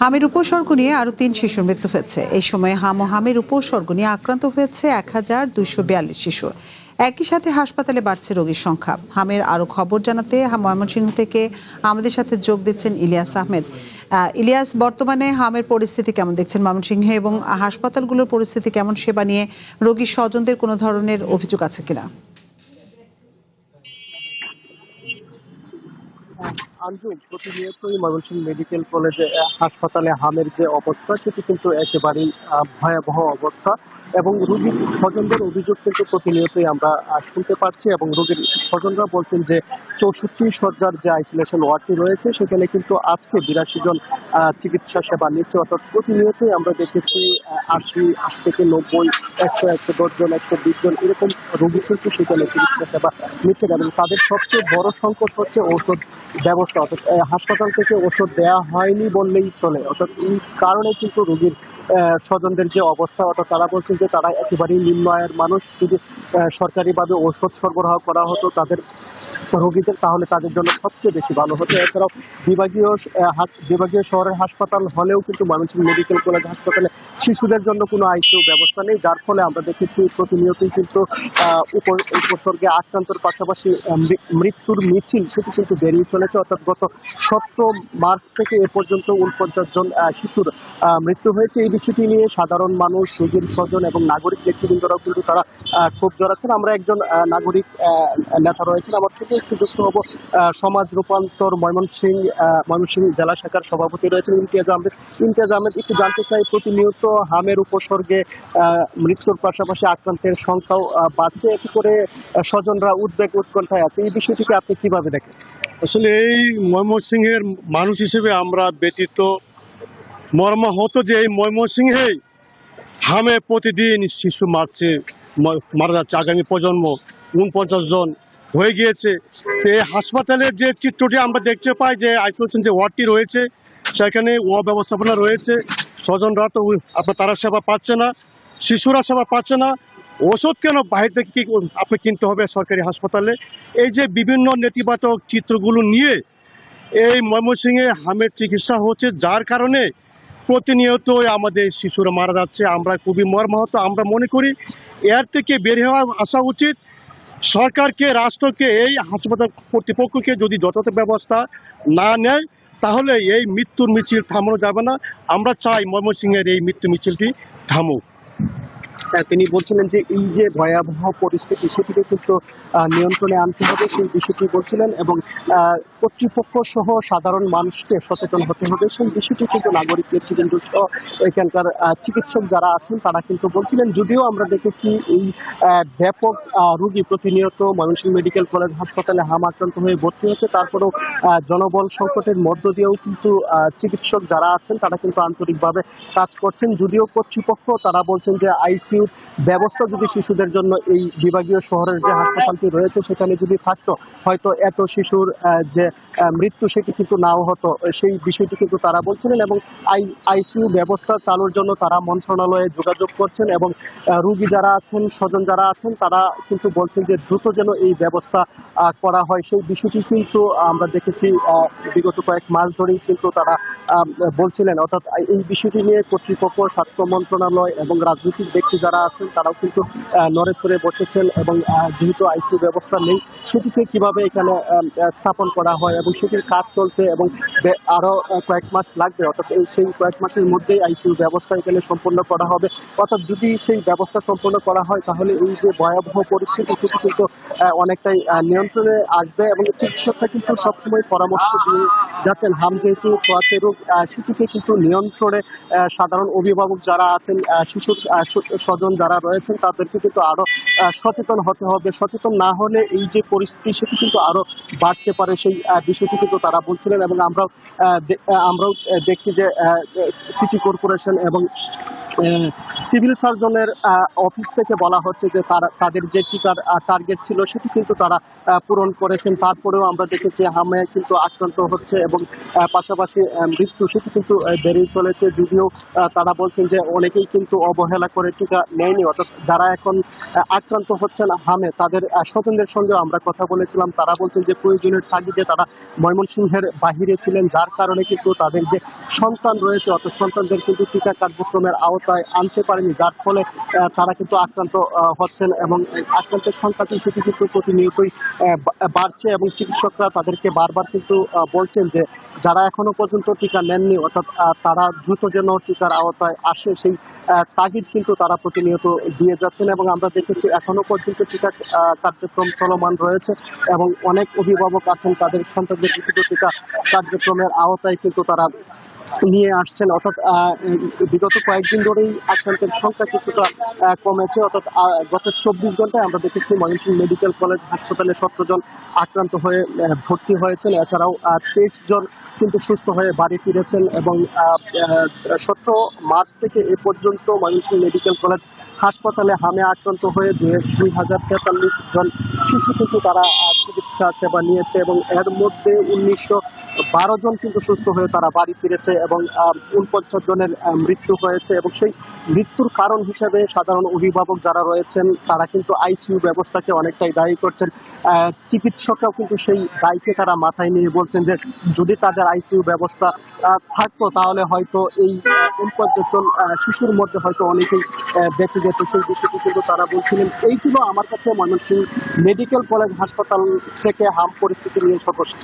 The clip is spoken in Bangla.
হামের উপসর্গ নিয়ে আরও ৩ শিশুর মৃত্যু হয়েছে। এই সময়ে হাম ও হামের উপসর্গ নিয়ে আক্রান্ত হয়েছে ১,২৪২ শিশু। একই সাথে হাসপাতালে বাড়ছে রোগীর সংখ্যা। হামের আরও খবর জানাতে ময়মনসিংহ থেকে আমাদের সাথে যোগ দিচ্ছেন ইলিয়াস আহমেদ। ইলিয়াস, বর্তমানে হামের পরিস্থিতি কেমন দেখছেন ময়মনসিংহে, এবং হাসপাতালগুলোর পরিস্থিতি কেমন, সেবা নিয়ে রোগীর স্বজনদের কোনো ধরনের অভিযোগ আছে কিনা? আঞ্জুম, প্রতিনিয়তই ময়মনসিংহ মেডিকেল কলেজে হাসপাতালে হামের যে অবস্থা সেটি কিন্তু একেবারেই ভয়াবহ অবস্থা, এবং রোগীর স্বজনদের অভিযোগ কিন্তু প্রতিনিয়তই আমরা শুনতে পাচ্ছি। এবং রোগীর স্বজনরা বলছেন যে 64 শয্যার যে আইসোলেশন ওয়ার্ডটি রয়েছে সেখানে কিন্তু আজকে 82 জন চিকিৎসা সেবা নিচ্ছে। অর্থাৎ প্রতিনিয়তই আমরা দেখেছি 80 থেকে 90, 100, 110 জন, 120 জন এরকম রোগী কিন্তু সেখানে চিকিৎসা সেবা নিচ্ছেন। এবং তাদের সবচেয়ে বড় সংকট হচ্ছে ঔষধ ব্যবস্থা। অর্থাৎ হাসপাতাল থেকে ওষুধ দেওয়া হয়নি বললেই চলে। অর্থাৎ এই কারণে কিন্তু রোগীর স্বজনদের যে অবস্থা, অর্থাৎ তারা বলছেন যে তারা একেবারেই নিম্ন আয়ের মানুষ। যদি সরকারিভাবে ওষুধ সরবরাহ করা হতো তাদের রোগীদের, তাহলে তাদের জন্য সবচেয়ে বেশি ভালো হতো। এছাড়াও বিভাগীয় শহরের হাসপাতাল হলেও কিন্তু ময়মনসিংহ মেডিকেল কলেজ হাসপাতালে শিশুদের জন্য কোনো আইসিইউ ব্যবস্থা নেই, যার ফলে আমরা দেখেছি প্রতিনিয়তই কিন্তু উপসর্গে আক্রান্তর পাশাপাশি মৃত্যুর মিছিল সেটি কিন্তু বেরিয়ে চলেছে। অর্থাৎ গত 17 মার্চ থেকে এ পর্যন্ত 49 জন শিশুর মৃত্যু হয়েছে। এই বিষয়টি নিয়ে সাধারণ মানুষ, রোগীর স্বজন এবং নাগরিক নেতৃবৃন্দরাও কিন্তু তারা ক্ষোভ জড়াচ্ছেন। আমরা একজন নাগরিক নেতা রয়েছেন আমার সাথে একটু যুক্ত হব। সমাজ রূপান্তর ময়মনসিংহ জেলা শাখার সভাপতি রয়েছেন ইমতিয়াজ আহমেদ। ইমতিয়াজ আহমেদ, একটু জানতে চাই, প্রতিনিয়ত হামের উপসর্গে মৃত্যুর পাশাপাশি আক্রান্তের সংখ্যাও বাড়ছে, এতে করে স্বজনরা উদ্বেগ উৎকণ্ঠায় আছে। এই বিষয়টিকে আপনি কিভাবে দেখেন? আসলে এই ময়মনসিংহের মানুষ হিসেবে আমরা ব্যতীত মর্মাহত যে এই ময়মনসিংহে হামে প্রতিদিন শিশু মারা যাচ্ছে। আগামী প্রজন্ম 49 জন হয়ে গিয়েছে। তো এই হাসপাতালের যে চিত্রটি আমরা দেখতে পাই, যে আইসোলেশন যে ওয়ার্ডটি রয়েছে সেখানে অব্যবস্থাপনা রয়েছে। স্বজনরা তো তারা সেবা পাচ্ছে না, শিশুরা সেবা পাচ্ছে না। ওষুধ কেন বাইরে থেকে আপনি কিনতে হবে সরকারি হাসপাতালে? এই যে বিভিন্ন নেতিবাচক চিত্রগুলো নিয়ে এই ময়মনসিংহে হামের চিকিৎসা হচ্ছে, যার কারণে প্রতিনিয়ত আমাদের শিশুরা মারা যাচ্ছে। আমরা খুবই মর্মাহত। আমরা মনে করি এর থেকে বের হওয়া আসা উচিত। সরকারকে, রাষ্ট্রকে, এই হাসপাতাল কর্তৃপক্ষকে যদি যথাযথ ব্যবস্থা না নেয় তাহলে এই মৃত্যুর মিছিল থামানো যাবে না। আমরা চাই ময়মনসিংহের এই মৃত্যু মিছিলটি থামুক। তিনি বলছিলেন যে এই যে ভয়াবহ পরিস্থিতি সেটিকে কিন্তু নিয়ন্ত্রণে আনতে হবে, সেই বিষয়টি বলছিলেন। এবং কর্তৃপক্ষ সহ সাধারণ মানুষকে সচেতন হতে হবে, সেই বিষয়টি কিন্তু নাগরিক নেতৃবৃন্দ সহ এখানকার চিকিৎসক যারা আছেন তারা কিন্তু বলছিলেন। যদিও আমরা দেখেছি এই ব্যাপক রোগী প্রতিনিয়ত ময়মনসিংহ মেডিকেল কলেজ হাসপাতালে হাম আক্রান্ত হয়ে ভর্তি হচ্ছে, তারপরেও জনবল সংকটের মধ্য দিয়েও কিন্তু চিকিৎসক যারা আছেন তারা কিন্তু আন্তরিকভাবে কাজ করছেন। যদিও কর্তৃপক্ষ তারা বলছেন যে আইসিইউ ব্যবস্থা যদি শিশুদের জন্য এই বিভাগীয় শহরের যে হাসপাতালটি রয়েছে সেখানে যদি থাকতো, হয়তো এত শিশুর যে মৃত্যু সেটি কিন্তু নাও হতো, সেই বিষয়টি কিন্তু তারা বলছিলেন। এবং আইসিইউ ব্যবস্থা চালুর জন্য তারা মন্ত্রণালয়ে যোগাযোগ করছেন, এবং রোগী যারা আছেন, স্বজন যারা আছেন তারা কিন্তু বলছেন যে দ্রুত যেন এই ব্যবস্থা করা হয়। সেই বিষয়টি কিন্তু আমরা দেখেছি বিগত কয়েক মাস ধরেই কিন্তু তারা বলছিলেন। অর্থাৎ এই বিষয়টি নিয়ে কর্তৃপক্ষ, স্বাস্থ্য মন্ত্রণালয় এবং রাজনৈতিক ব্যক্তি যারা আছেন তারাও কিন্তু নড়ে চড়ে বসেছেন। এবং যেহেতু আইসিইউ ব্যবস্থা নেই, সেটিকে কিভাবে এখানে স্থাপন করা হয় এবং সেটির কাজ চলছে, এবং আরো কয়েক মাস লাগবে। অর্থাৎ সেই কয়েক মাসের মধ্যেই আইসিইউ ব্যবস্থা এখানে সম্পন্ন করা হবে। অর্থাৎ যদি সেই ব্যবস্থা সম্পন্ন করা হয় তাহলে এই যে ভয়াবহ পরিস্থিতি সেটি কিন্তু অনেকটাই নিয়ন্ত্রণে আসবে। এবং চিকিৎসকরা কিন্তু সবসময় পরামর্শ দিয়ে যাচ্ছেন, হাম যেহেতু ছোঁয়াচে রোগ, সেটিকে কিন্তু নিয়ন্ত্রণে সাধারণ অভিভাবক যারা আছেন, শিশুর স্বজন যারা রয়েছেন তাদেরকে কিন্তু আরো সচেতন হতে হবে। সচেতন না হলে এই যে পরিস্থিতি সেটি কিন্তু আরো বাড়তে পারে, সেই বিষয়টি কিন্তু তারা বলছিলেন। এবং আমরাও দেখছি যে সিটি কর্পোরেশন এবং সিভিল সার্জনের অফিস থেকে বলা হচ্ছে যে তাদের যে টিকার টার্গেট ছিল সেটি কিন্তু তারা পূরণ করেছেন। তারপরেও আমরা দেখেছি হামে কিন্তু আক্রান্ত হচ্ছে এবং পাশাপাশি মৃত্যু সেটি কিন্তু বেড়েই চলেছে। যদিও তারা বলছেন যে অনেকেই কিন্তু অবহেলা করে টিকা নেয়নি, অর্থাৎ যারা এখন আক্রান্ত হচ্ছেন হামে তাদের স্বজনদের সঙ্গে আমরা কথা বলেছিলাম। তারা বলছেন যে প্রয়োজনের তাগিদে তারা ময়মনসিংহের বাহিরে ছিলেন, যার কারণে কিন্তু তাদের যে সন্তান রয়েছে অর্থাৎ সন্তানদের কিন্তু টিকা কার্যক্রমের আওতায় আনতে পারেনি, যার ফলে তারা কিন্তু আক্রান্ত হচ্ছেন এবং আক্রান্তের সংখ্যাটি সেটি কিন্তু প্রতিনিয়তই বাড়ছে এবং চিকিৎসকরা তাদেরকে বারবার কিন্তু বলছেন যে যারা এখনো পর্যন্ত টিকা নেননি অর্থাৎ তারা দ্রুত যেন টিকার আওতায় আসে সেই তাগিদ কিন্তু তারা প্রতিনিয়ত দিয়ে যাচ্ছেন। এবং আমরা দেখেছি এখনো পর্যন্ত টিকা কার্যক্রম চলমান রয়েছে এবং অনেক অভিভাবক আছেন তাদের সন্তানদের কিন্তু টিকা কার্যক্রমের আওতায় কিন্তু তারা নিয়ে আসছেন। অর্থাৎ বিগত কয়েকদিন ধরেই আক্রান্তের সংখ্যা কিছুটা কমেছে। অর্থাৎ গত 24 ঘন্টায় আমরা দেখেছি ময়মনসিংহ মেডিকেল কলেজ হাসপাতালে 17 জন আক্রান্ত হয়ে ভর্তি হয়েছেন। এছাড়াও 23 জন কিন্তু সুস্থ হয়ে বাড়ি ফিরেছেন এবং 17 মার্চ থেকে এ পর্যন্ত ময়মনসিংহ মেডিকেল কলেজ হাসপাতালে হামে আক্রান্ত হয়ে 2043 জন শিশু কিন্তু তারা চিকিৎসা সেবা নিয়েছে এবং এর মধ্যে 1912 জন কিন্তু সুস্থ হয়ে তারা বাড়ি ফিরেছে এবং 49 জনের মৃত্যু হয়েছে। এবং সেই মৃত্যুর কারণ হিসেবে সাধারণ অভিভাবক যারা রয়েছেন তারা কিন্তু আইসিইউ ব্যবস্থাকে অনেকটাই দায়ী করছেন। চিকিৎসকরাও কিন্তু সেই দায়কে তারা মাথায় নিয়ে বলছেন যে যদি তাদের আইসিইউ ব্যবস্থা থাকতো তাহলে হয়তো এই 49 জন শিশুর মধ্যে হয়তো অনেকেই বেঁচে যেত। সেই বিষয়টি কিন্তু তারা বলছিলেন। এই ছিল আমার কাছে ময়মনসিংহ মেডিকেল কলেজ হাসপাতাল থেকে হাম পরিস্থিতি নিয়ে সর্বশেষ।